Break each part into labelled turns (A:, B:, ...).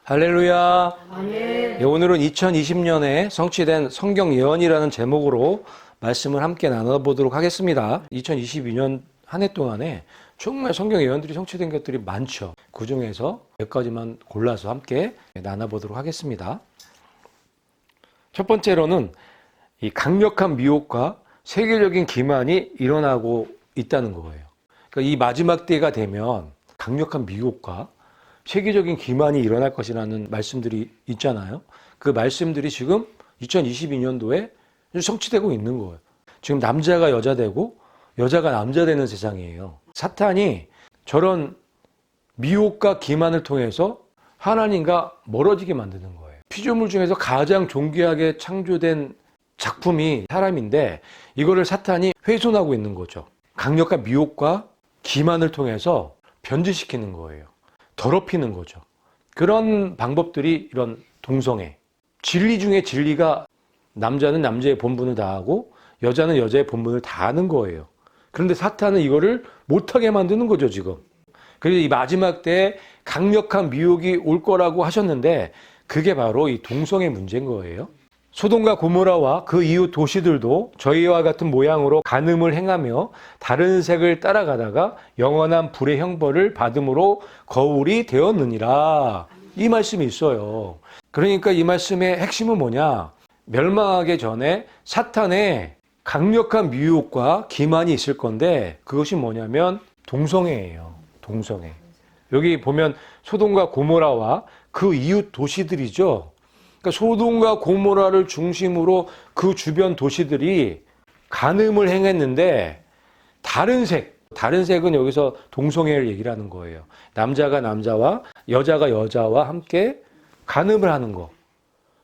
A: 할렐루야.
B: 아멘.
A: 예, 오늘은 2020년에 성취된 성경 예언이라는 제목으로 말씀을 함께 나눠보도록 하겠습니다. 2022년 한 해 동안에 정말 성경 예언들이 성취된 것들이 많죠. 그 중에서 몇 가지만 골라서 함께 나눠보도록 하겠습니다. 첫 번째로는 이 강력한 미혹과 세계적인 기만이 일어나고 있다는 거예요. 그러니까 이 마지막 때가 되면 강력한 미혹과 세계적인 기만이 일어날 것이라는 말씀들이 있잖아요. 그 말씀들이 지금 2022년도에 성취되고 있는 거예요. 지금 남자가 여자 되고 여자가 남자 되는 세상이에요. 사탄이 저런 미혹과 기만을 통해서 하나님과 멀어지게 만드는 거예요. 피조물 중에서 가장 존귀하게 창조된 작품이 사람인데 이거를 사탄이 훼손하고 있는 거죠. 강력한 미혹과 기만을 통해서 변질시키는 거예요. 더럽히는 거죠. 그런 방법들이 이런 동성애. 진리 중에 진리가 남자는 남자의 본분을 다하고 여자는 여자의 본분을 다하는 거예요. 그런데 사탄은 이거를 못하게 만드는 거죠, 지금. 그래서 이 마지막 때에 강력한 미혹이 올 거라고 하셨는데 그게 바로 이 동성애 문제인 거예요. 소돔과 고모라와 그 이웃 도시들도 저희와 같은 모양으로 간음을 행하며 다른 색을 따라가다가 영원한 불의 형벌을 받음으로 거울이 되었느니라. 이 말씀이 있어요. 그러니까 이 말씀의 핵심은 뭐냐? 멸망하기 전에 사탄의 강력한 미혹과 기만이 있을 건데 그것이 뭐냐면 동성애예요. 동성애. 여기 보면 소돔과 고모라와 그 이웃 도시들이죠. 그러니까 소돔과 고모라를 중심으로 그 주변 도시들이 간음을 행했는데 다른 색은 여기서 동성애를 얘기를 하는 거예요. 남자가 남자와 여자가 여자와 함께 간음을 하는 거.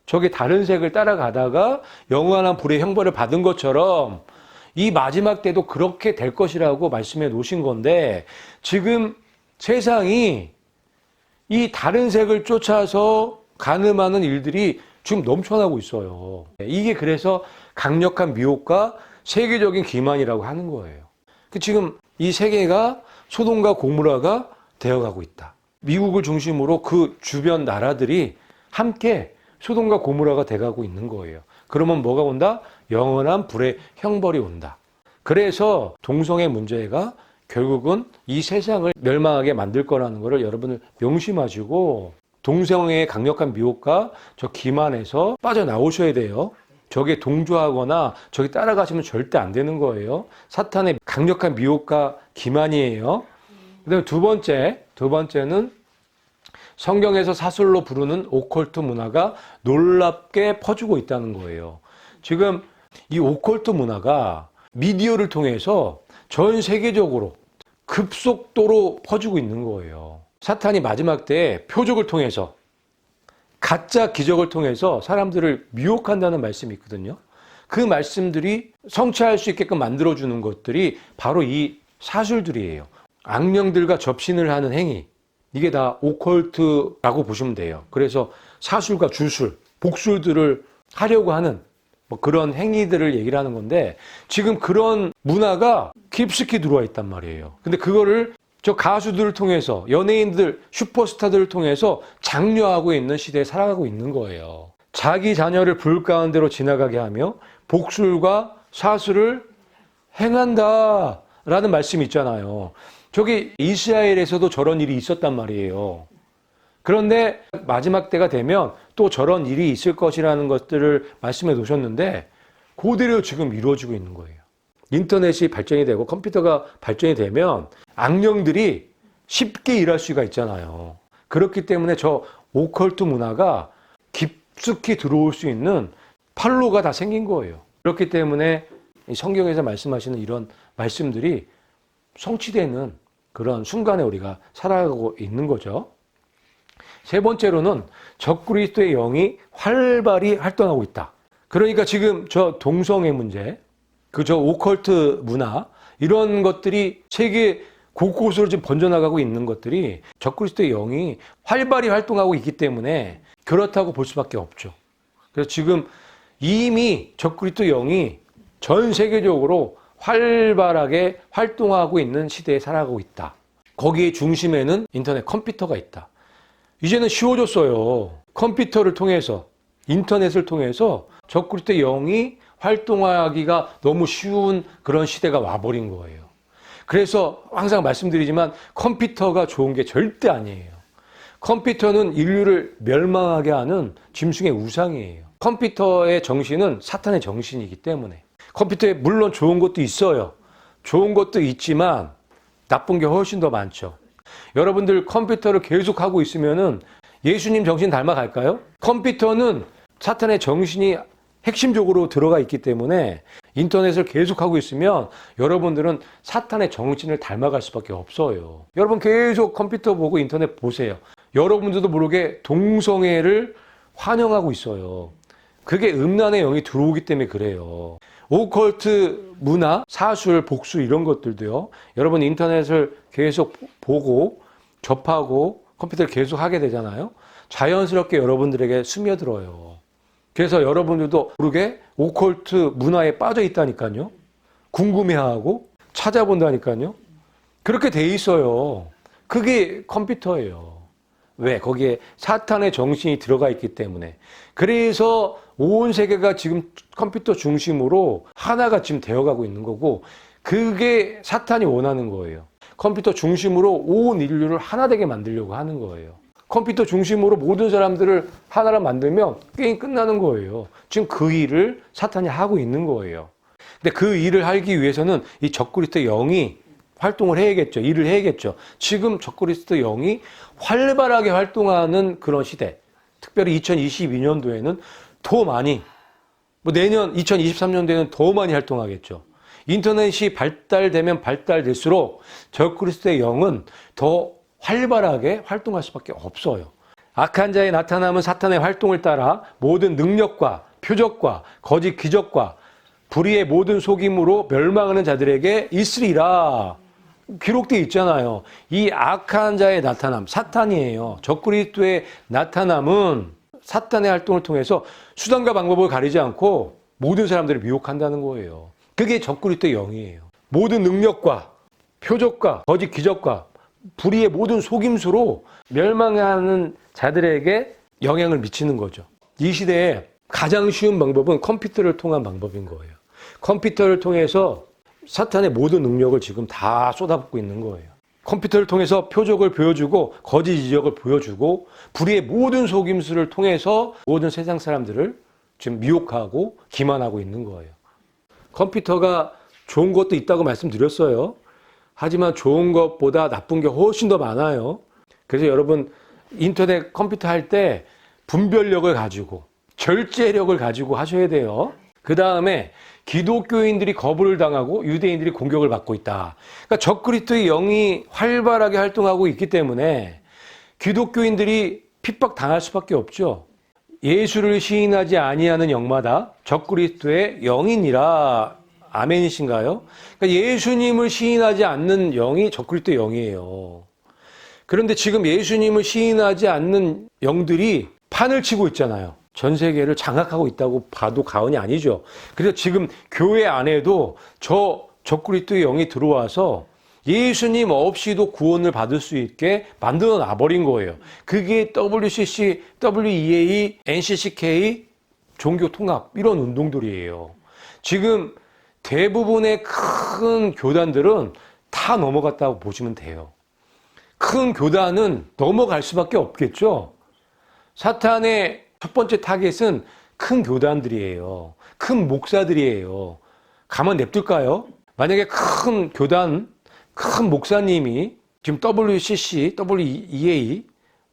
A: 저게 다른 색을 따라가다가 영원한 불의 형벌을 받은 것처럼 이 마지막 때도 그렇게 될 것이라고 말씀해 놓으신 건데 지금 세상이 이 다른 색을 쫓아서 간음하는 일들이 지금 넘쳐나고 있어요. 이게 그래서 강력한 미혹과 세계적인 기만이라고 하는 거예요. 지금 이 세계가 소돔과 고모라가 되어가고 있다. 미국을 중심으로 그 주변 나라들이 함께 소돔과 고모라가 돼가고 있는 거예요. 그러면 뭐가 온다? 영원한 불의 형벌이 온다. 그래서 동성애 문제가 결국은 이 세상을 멸망하게 만들 거라는 것을 여러분들 명심하시고 동성애의 강력한 미혹과 저 기만에서 빠져나오셔야 돼요. 저게 동조하거나 저기 따라가시면 절대 안 되는 거예요. 사탄의 강력한 미혹과 기만이에요. 그다음에 두 번째는 성경에서 사슬로 부르는 오컬트 문화가 놀랍게 퍼지고 있다는 거예요. 지금 이 오컬트 문화가 미디어를 통해서 전 세계적으로 급속도로 퍼지고 있는 거예요. 사탄이 마지막 때에 표적을 통해서 가짜 기적을 통해서 사람들을 미혹한다는 말씀이 있거든요. 그 말씀들이 성취할 수 있게끔 만들어주는 것들이 바로 이 사술들이에요. 악령들과 접신을 하는 행위. 이게 다 오컬트라고 보시면 돼요. 그래서 사술과 주술, 복술들을 하려고 하는 뭐 그런 행위들을 얘기를 하는 건데 지금 그런 문화가 깊숙이 들어와 있단 말이에요. 근데 그거를 저 가수들을 통해서 연예인들, 슈퍼스타들을 통해서 장려하고 있는 시대에 살아가고 있는 거예요. 자기 자녀를 불 가운데로 지나가게 하며 복술과 사술을 행한다라는 말씀이 있잖아요. 저기 이스라엘에서도 저런 일이 있었단 말이에요. 그런데 마지막 때가 되면 또 저런 일이 있을 것이라는 것들을 말씀해 놓으셨는데 그대로 지금 이루어지고 있는 거예요. 인터넷이 발전이 되고 컴퓨터가 발전이 되면 악령들이 쉽게 일할 수가 있잖아요. 그렇기 때문에 저 오컬트 문화가 깊숙이 들어올 수 있는 판로가 다 생긴 거예요. 그렇기 때문에 성경에서 말씀하시는 이런 말씀들이 성취되는 그런 순간에 우리가 살아가고 있는 거죠. 세 번째로는 적그리스도의 영이 활발히 활동하고 있다. 그러니까 지금 저 동성애 문제, 저 오컬트 문화 이런 것들이 세계 곳곳으로 지금 번져나가고 있는 것들이 적그리스도의 영이 활발히 활동하고 있기 때문에 그렇다고 볼 수밖에 없죠. 그래서 지금 이미 적그리스도의 영이 전 세계적으로 활발하게 활동하고 있는 시대에 살아가고 있다. 거기에 중심에는 인터넷 컴퓨터가 있다. 이제는 쉬워졌어요. 컴퓨터를 통해서, 인터넷을 통해서 적그리스도의 영이 활동하기가 너무 쉬운 그런 시대가 와버린 거예요. 그래서 항상 말씀드리지만 컴퓨터가 좋은 게 절대 아니에요. 컴퓨터는 인류를 멸망하게 하는 짐승의 우상이에요. 컴퓨터의 정신은 사탄의 정신이기 때문에. 컴퓨터에 물론 좋은 것도 있어요. 좋은 것도 있지만 나쁜 게 훨씬 더 많죠. 여러분들 컴퓨터를 계속 하고 있으면은 예수님 정신 닮아갈까요? 컴퓨터는 사탄의 정신이 핵심적으로 들어가 있기 때문에 인터넷을 계속하고 있으면 여러분들은 사탄의 정신을 닮아갈 수밖에 없어요. 여러분 계속 컴퓨터 보고 인터넷 보세요. 여러분들도 모르게 동성애를 환영하고 있어요. 그게 음란의 영이 들어오기 때문에 그래요. 오컬트 문화, 사술, 복수 이런 것들도요. 여러분 인터넷을 계속 보고 접하고 컴퓨터를 계속 하게 되잖아요. 자연스럽게 여러분들에게 스며들어요. 그래서 여러분들도 모르게 오컬트 문화에 빠져 있다니까요. 궁금해하고 찾아본다니까요. 그렇게 돼 있어요. 그게 컴퓨터예요. 왜? 거기에 사탄의 정신이 들어가 있기 때문에. 그래서 온 세계가 지금 컴퓨터 중심으로 하나가 지금 되어가고 있는 거고, 그게 사탄이 원하는 거예요. 컴퓨터 중심으로 온 인류를 하나 되게 만들려고 하는 거예요. 컴퓨터 중심으로 모든 사람들을 하나로 만들면 게임 끝나는 거예요. 지금 그 일을 사탄이 하고 있는 거예요. 근데 그 일을 하기 위해서는 이 적그리스도 영이 활동을 해야겠죠. 일을 해야겠죠. 지금 적그리스도 영이 활발하게 활동하는 그런 시대. 특별히 2022년도에는 더 많이, 내년 2023년도에는 더 많이 활동하겠죠. 인터넷이 발달되면 발달될수록 적그리스도의 영은 더 활발하게 활동할 수밖에 없어요. 악한 자의 나타남은 사탄의 활동을 따라 모든 능력과 표적과 거짓 기적과 불의의 모든 속임으로 멸망하는 자들에게 있으리라. 기록되어 있잖아요. 이 악한 자의 나타남, 사탄이에요. 적그리스도의 나타남은 사탄의 활동을 통해서 수단과 방법을 가리지 않고 모든 사람들을 미혹한다는 거예요. 그게 적그리스도의 영이에요. 모든 능력과 표적과 거짓 기적과 불의의 모든 속임수로 멸망하는 자들에게 영향을 미치는 거죠. 이 시대에 가장 쉬운 방법은 컴퓨터를 통한 방법인 거예요. 컴퓨터를 통해서 사탄의 모든 능력을 지금 다 쏟아붓고 있는 거예요. 컴퓨터를 통해서 표적을 보여주고 거짓 이적을 보여주고 불의의 모든 속임수를 통해서 모든 세상 사람들을 지금 미혹하고 기만하고 있는 거예요. 컴퓨터가 좋은 것도 있다고 말씀드렸어요. 하지만 좋은 것보다 나쁜 게 훨씬 더 많아요. 그래서 여러분 인터넷 컴퓨터 할 때 분별력을 가지고 절제력을 가지고 하셔야 돼요. 그 다음에 기독교인들이 거부를 당하고 유대인들이 공격을 받고 있다. 그러니까 적그리스도의 영이 활발하게 활동하고 있기 때문에 기독교인들이 핍박당할 수밖에 없죠. 예수를 시인하지 아니하는 영마다 적그리스도의 영이니라. 아멘이신가요? 그러니까 예수님을 시인하지 않는 영이 적그리스도의 영이에요. 그런데 지금 예수님을 시인하지 않는 영들이 판을 치고 있잖아요. 전 세계를 장악하고 있다고 봐도 과언이 아니죠. 그래서 지금 교회 안에도 저 적그리스도의 영이 들어와서 예수님 없이도 구원을 받을 수 있게 만들어 놔버린 거예요. 그게 WCC, WEA, NCCK, 종교통합 이런 운동들이에요. 지금 대부분의 큰 교단들은 다 넘어갔다고 보시면 돼요. 큰 교단은 넘어갈 수밖에 없겠죠. 사탄의 첫 번째 타겟은 큰 교단들이에요. 큰 목사들이에요. 가만 냅둘까요? 만약에 큰 교단, 큰 목사님이 지금 WCC, WEA,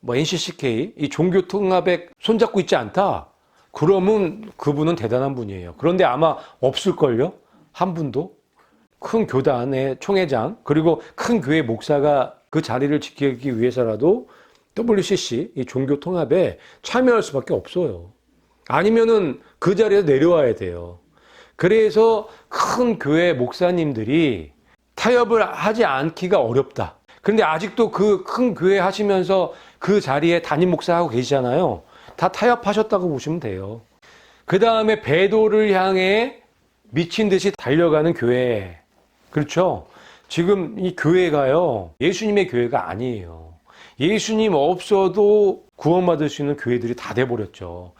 A: NCCK 이 종교통합에 손잡고 있지 않다. 그러면 그분은 대단한 분이에요. 그런데 아마 없을걸요? 한 분도? 큰 교단의 총회장 그리고 큰 교회 목사가 그 자리를 지키기 위해서라도 WCC 이 종교통합에 참여할 수밖에 없어요. 아니면은 그 자리에서 내려와야 돼요. 그래서 큰 교회 목사님들이 타협을 하지 않기가 어렵다. 그런데 아직도 그 큰 교회 하시면서 그 자리에 담임 목사하고 계시잖아요. 다 타협하셨다고 보시면 돼요. 그 다음에 배도를 향해 미친 듯이 달려가는 교회. 그렇죠? 지금 이 교회가요, 예수님의 교회가 아니에요. 예수님 없어도 구원받을 수 있는 교회들이 다 돼버렸죠.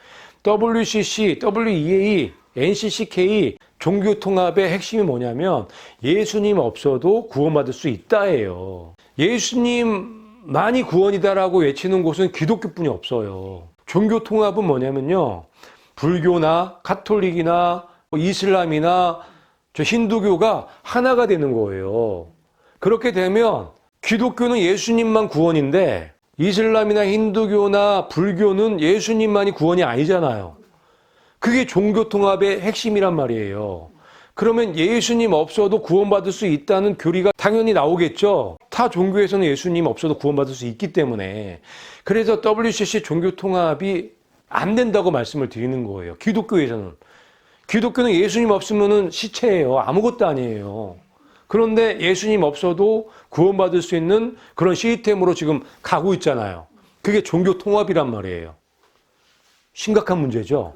A: WCC, WEA, NCCK 종교통합의 핵심이 뭐냐면 예수님 없어도 구원받을 수 있다예요. 예수님만이 구원이다라고 외치는 곳은 기독교뿐이 없어요. 종교통합은 뭐냐면요, 불교나 가톨릭이나 이슬람이나 힌두교가 하나가 되는 거예요. 그렇게 되면 기독교는 예수님만 구원인데 이슬람이나 힌두교나 불교는 예수님만이 구원이 아니잖아요. 그게 종교통합의 핵심이란 말이에요. 그러면 예수님 없어도 구원받을 수 있다는 교리가 당연히 나오겠죠. 타 종교에서는 예수님 없어도 구원받을 수 있기 때문에. 그래서 WCC 종교통합이 안 된다고 말씀을 드리는 거예요. 기독교에서는. 기독교는 예수님 없으면 시체예요. 아무것도 아니에요. 그런데 예수님 없어도 구원받을 수 있는 그런 시스템으로 지금 가고 있잖아요. 그게 종교통합이란 말이에요. 심각한 문제죠.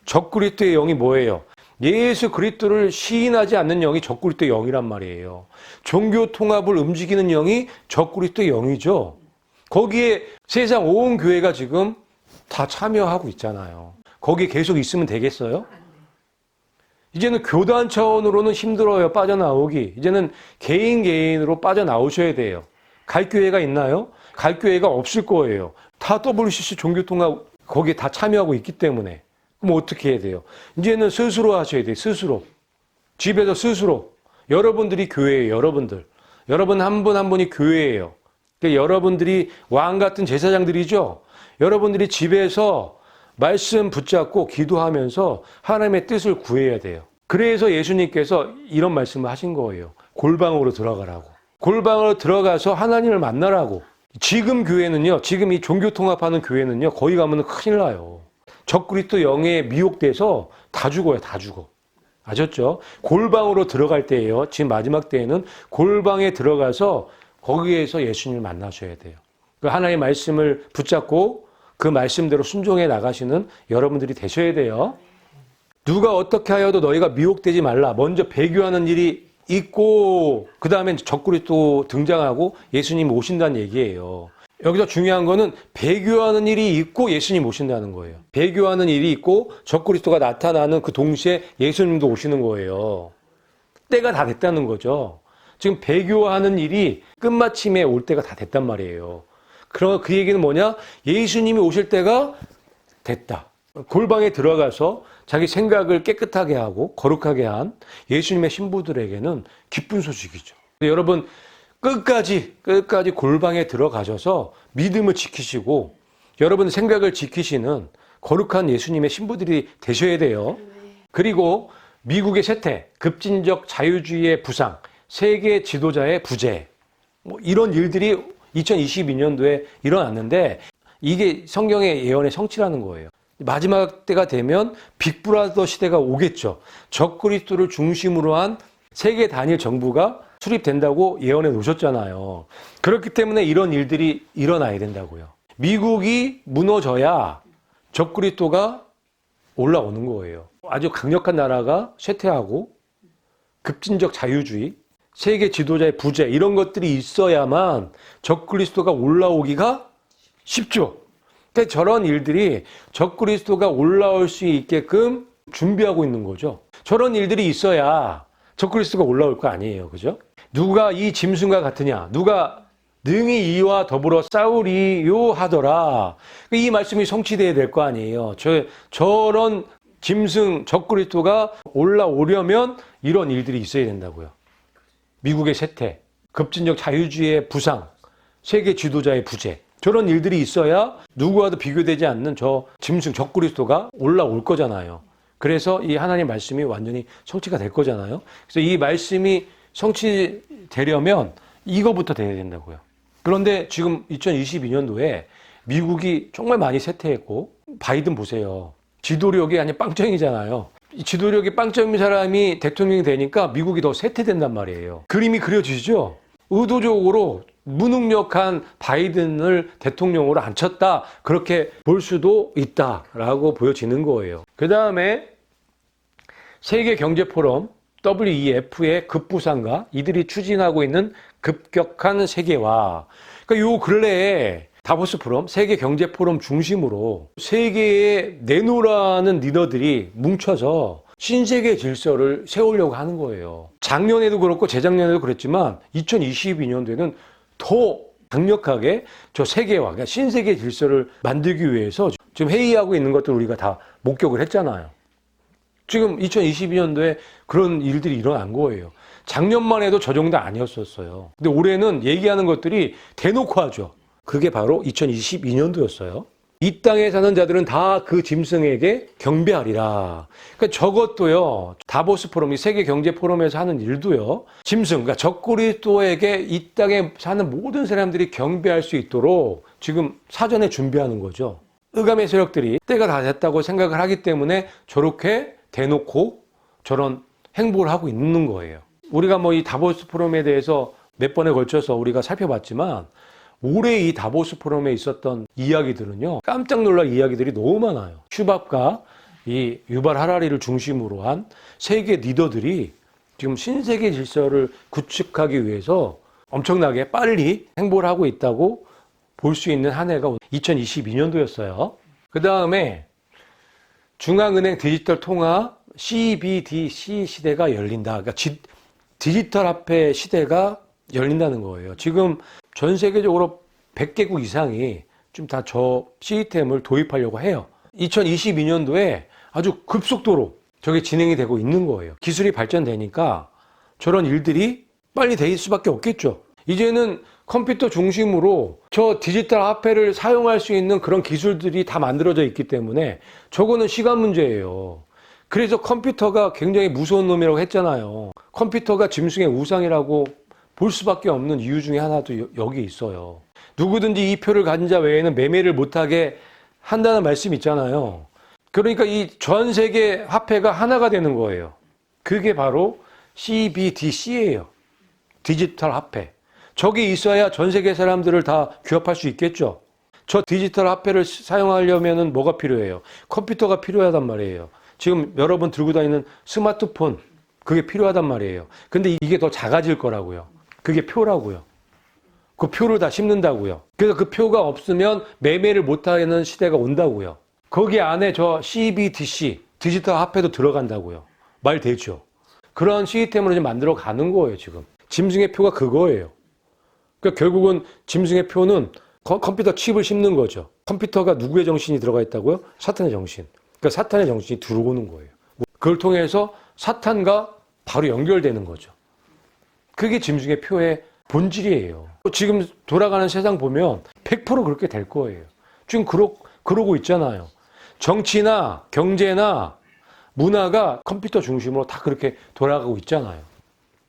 A: 적그리스도의 영이 뭐예요? 예수 그리스도를 시인하지 않는 영이 적그리스도의 영이란 말이에요. 종교통합을 움직이는 영이 적그리스도의 영이죠. 거기에 세상 온 교회가 지금 다 참여하고 있잖아요. 거기에 계속 있으면 되겠어요? 이제는 교단 차원으로는 힘들어요. 빠져나오기. 이제는 개인으로 빠져나오셔야 돼요. 갈 교회가 있나요? 갈 교회가 없을 거예요. 다 WCC 종교통합 거기에 다 참여하고 있기 때문에. 그럼 어떻게 해야 돼요? 이제는 스스로 하셔야 돼요. 스스로. 집에서 스스로. 여러분들이 교회예요. 여러분들. 여러분 한 분 한 분이 교회예요. 그러니까 여러분들이 왕 같은 제사장들이죠. 여러분들이 집에서 말씀 붙잡고 기도하면서 하나님의 뜻을 구해야 돼요. 그래서 예수님께서 이런 말씀을 하신 거예요. 골방으로 들어가라고. 골방으로 들어가서 하나님을 만나라고. 지금 교회는요, 지금 이 종교통합하는 교회는요, 거기 가면 큰일 나요. 적그리스도 영에 미혹돼서 다 죽어요, 다 죽어. 아셨죠? 골방으로 들어갈 때예요. 지금 마지막 때에는 골방에 들어가서 거기에서 예수님을 만나셔야 돼요. 그 하나님의 말씀을 붙잡고 그 말씀대로 순종해 나가시는 여러분들이 되셔야 돼요. 누가 어떻게 하여도 너희가 미혹되지 말라. 먼저 배교하는 일이 있고 그 다음에 적그리스도 등장하고 예수님 오신다는 얘기예요. 여기서 중요한 거는 배교하는 일이 있고 예수님 오신다는 거예요. 배교하는 일이 있고 적그리스도가 나타나는 그 동시에 예수님도 오시는 거예요. 때가 다 됐다는 거죠. 지금 배교하는 일이 끝마침에 올 때가 다 됐단 말이에요. 그럼 그 얘기는 뭐냐? 예수님이 오실 때가 됐다. 골방에 들어가서 자기 생각을 깨끗하게 하고 거룩하게 한 예수님의 신부들에게는 기쁜 소식이죠. 여러분 끝까지 골방에 들어가셔서 믿음을 지키시고 여러분 생각을 지키시는 거룩한 예수님의 신부들이 되셔야 돼요. 그리고 미국의 쇠퇴, 급진적 자유주의의 부상, 세계 지도자의 부재, 이런 일들이 2022년도에 일어났는데 이게 성경의 예언의 성취라는 거예요. 마지막 때가 되면 빅브라더 시대가 오겠죠. 적그리스도를 중심으로 한 세계 단일 정부가 수립된다고 예언해 놓으셨잖아요. 그렇기 때문에 이런 일들이 일어나야 된다고요. 미국이 무너져야 적그리스도가 올라오는 거예요. 아주 강력한 나라가 쇠퇴하고 급진적 자유주의, 세계 지도자의 부재 이런 것들이 있어야만 적그리스도가 올라오기가 쉽죠. 근데 저런 일들이 적그리스도가 올라올 수 있게끔 준비하고 있는 거죠. 저런 일들이 있어야 적그리스도가 올라올 거 아니에요. 그죠? 누가 이 짐승과 같으냐? 누가 능히 이와 더불어 싸우리요 하더라. 이 말씀이 성취되어야 될 거 아니에요. 저런 짐승 적그리스도가 올라오려면 이런 일들이 있어야 된다고요. 미국의 쇠퇴, 급진적 자유주의의 부상, 세계 지도자의 부재 저런 일들이 있어야 누구와도 비교되지 않는 저 짐승 적그리스도가 올라올 거잖아요. 그래서 이 하나님 말씀이 완전히 성취가 될 거잖아요. 그래서 이 말씀이 성취되려면 이거부터 돼야 된다고요. 그런데 지금 2022년도에 미국이 정말 많이 쇠퇴했고 바이든 보세요. 지도력이 아니 빵점이잖아요. 이 지도력이 빵점인 사람이 대통령이 되니까 미국이 더 쇠퇴된단 말이에요. 그림이 그려지죠? 의도적으로 무능력한 바이든을 대통령으로 앉혔다. 그렇게 볼 수도 있다라고 보여지는 거예요. 그 다음에 세계경제포럼 WEF의 급부상과 이들이 추진하고 있는 급격한 세계화. 그러니까 요 근래에 다보스 포럼, 세계 경제 포럼 중심으로 세계에 내놓으라는 리더들이 뭉쳐서 신세계 질서를 세우려고 하는 거예요. 작년에도 그렇고 재작년에도 그랬지만 2022년도에는 더 강력하게 저 세계화, 그러니까 신세계 질서를 만들기 위해서 지금 회의하고 있는 것들 우리가 다 목격을 했잖아요. 지금 2022년도에 그런 일들이 일어난 거예요. 작년만 해도 저 정도 아니었었어요. 근데 올해는 얘기하는 것들이 대놓고 하죠. 그게 바로 2022년도였어요. 이 땅에 사는 자들은 다 그 짐승에게 경배하리라. 그러니까 저것도요, 다보스 포럼, 이 세계 경제 포럼에서 하는 일도요, 짐승, 그러니까 적그리스도에게 이 땅에 사는 모든 사람들이 경배할 수 있도록 지금 사전에 준비하는 거죠. 의감의 세력들이 때가 다 됐다고 생각을 하기 때문에 저렇게 대놓고 저런 행보를 하고 있는 거예요. 우리가 뭐 이 다보스 포럼에 대해서 몇 번에 걸쳐서 우리가 살펴봤지만 올해 이 다보스 포럼에 있었던 이야기들은요, 깜짝 놀랄 이야기들이 너무 많아요. 슈밥과 이 유발 하라리를 중심으로 한 세계 리더들이 지금 신세계 질서를 구축하기 위해서 엄청나게 빨리 행보를 하고 있다고 볼 수 있는 한 해가 2022년도였어요. 그 다음에 중앙은행 디지털 통화 CBDC 시대가 열린다. 그러니까 디지털 화폐 시대가 열린다는 거예요. 지금 전 세계적으로 100개국 이상이 좀 다 저 시스템을 도입하려고 해요. 2022년도에 아주 급속도로 저게 진행이 되고 있는 거예요. 기술이 발전되니까 저런 일들이 빨리 될 수밖에 없겠죠. 이제는 컴퓨터 중심으로 저 디지털 화폐를 사용할 수 있는 그런 기술들이 다 만들어져 있기 때문에 저거는 시간 문제예요. 그래서 컴퓨터가 굉장히 무서운 놈이라고 했잖아요. 컴퓨터가 짐승의 우상이라고 볼 수밖에 없는 이유 중에 하나도 여기 있어요. 누구든지 이 표를 가진 자 외에는 매매를 못하게 한다는 말씀이 있잖아요. 그러니까 이 전 세계 화폐가 하나가 되는 거예요. 그게 바로 CBDC예요. 디지털 화폐. 저기 있어야 전 세계 사람들을 다 규합할 수 있겠죠. 저 디지털 화폐를 사용하려면 뭐가 필요해요? 컴퓨터가 필요하단 말이에요. 지금 여러분 들고 다니는 스마트폰, 그게 필요하단 말이에요. 근데 이게 더 작아질 거라고요. 그게 표라고요. 그 표를 다 심는다고요. 그래서 그 표가 없으면 매매를 못하는 시대가 온다고요. 거기 안에 저 CBDC, 디지털 화폐도 들어간다고요. 말 되죠? 그런 시스템으로 지금 만들어 가는 거예요, 지금. 짐승의 표가 그거예요. 그러니까 결국은 짐승의 표는 컴퓨터 칩을 심는 거죠. 컴퓨터가 누구의 정신이 들어가 있다고요? 사탄의 정신. 그러니까 사탄의 정신이 들어오는 거예요. 그걸 통해서 사탄과 바로 연결되는 거죠. 그게 짐승의 표의 본질이에요. 지금 돌아가는 세상 보면 100% 그렇게 될 거예요. 지금 그러고 있잖아요. 정치나 경제나 문화가 컴퓨터 중심으로 다 그렇게 돌아가고 있잖아요.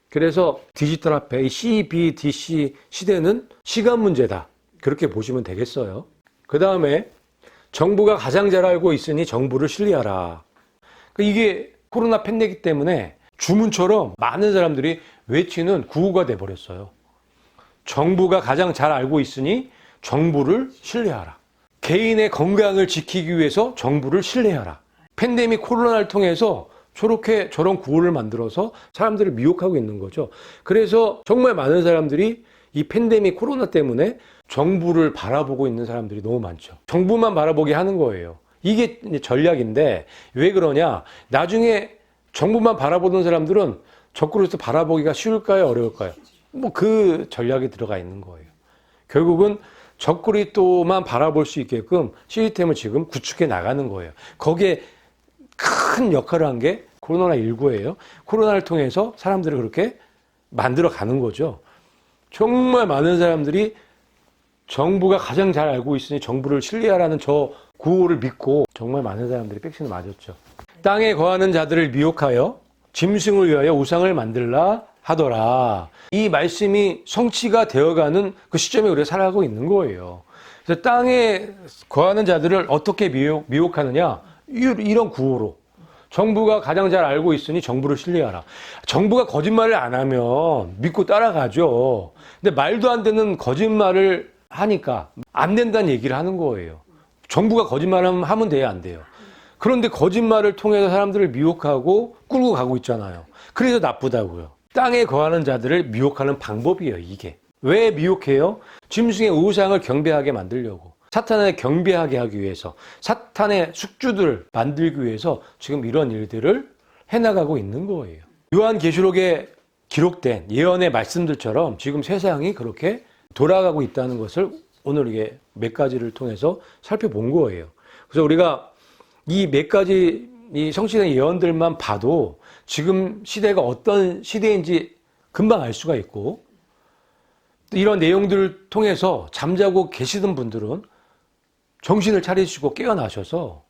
A: 그래서 디지털 화폐, CBDC 시대는 시간 문제다. 그렇게 보시면 되겠어요. 그 다음에 정부가 가장 잘 알고 있으니 정부를 신뢰하라. 이게 코로나 팬데믹 때문에 주문처럼 많은 사람들이 외치는 구호가 돼버렸어요. 정부가 가장 잘 알고 있으니 정부를 신뢰하라. 개인의 건강을 지키기 위해서 정부를 신뢰하라. 팬데믹 코로나를 통해서 저런 구호를 만들어서 사람들을 미혹하고 있는 거죠. 그래서 정말 많은 사람들이 이 팬데믹 코로나 때문에 정부를 바라보고 있는 사람들이 너무 많죠. 정부만 바라보게 하는 거예요. 이게 전략인데 왜 그러냐? 나중에 정부만 바라보는 사람들은 적그리스도 바라보기가 쉬울까요? 어려울까요? 뭐 그 전략이 들어가 있는 거예요. 결국은 적그리스도만 바라볼 수 있게끔 시스템을 지금 구축해 나가는 거예요. 거기에 큰 역할을 한 게 코로나19예요. 코로나를 통해서 사람들을 그렇게 만들어 가는 거죠. 정말 많은 사람들이 정부가 가장 잘 알고 있으니 정부를 신뢰하라는 저 구호를 믿고 정말 많은 사람들이 백신을 맞았죠. 땅에 거하는 자들을 미혹하여 짐승을 위하여 우상을 만들라 하더라. 이 말씀이 성취가 되어가는 그 시점에 우리가 살아가고 있는 거예요. 그래서 땅에 거하는 자들을 어떻게 미혹하느냐? 이런 구호로. 정부가 가장 잘 알고 있으니 정부를 신뢰하라. 정부가 거짓말을 안 하면 믿고 따라가죠. 근데 말도 안 되는 거짓말을 하니까 안 된다는 얘기를 하는 거예요. 정부가 거짓말을 하면 돼야 안 돼요. 그런데 거짓말을 통해서 사람들을 미혹하고 끌고 가고 있잖아요. 그래서 나쁘다고요. 땅에 거하는 자들을 미혹하는 방법이에요, 이게. 왜 미혹해요? 짐승의 우상을 경배하게 만들려고. 사탄을 경배하게 하기 위해서, 사탄의 숙주들을 만들기 위해서 지금 이런 일들을 해나가고 있는 거예요. 요한계시록에 기록된 예언의 말씀들처럼 지금 세상이 그렇게 돌아가고 있다는 것을 오늘 이게 몇 가지를 통해서 살펴본 거예요. 그래서 우리가 이 몇 가지 이 성취된 예언들만 봐도 지금 시대가 어떤 시대인지 금방 알 수가 있고, 이런 내용들을 통해서 잠자고 계시던 분들은 정신을 차리시고 깨어나셔서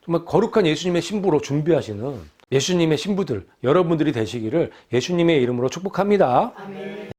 A: 정말 거룩한 예수님의 신부로 준비하시는 예수님의 신부들, 여러분들이 되시기를 예수님의 이름으로 축복합니다.
B: 아멘.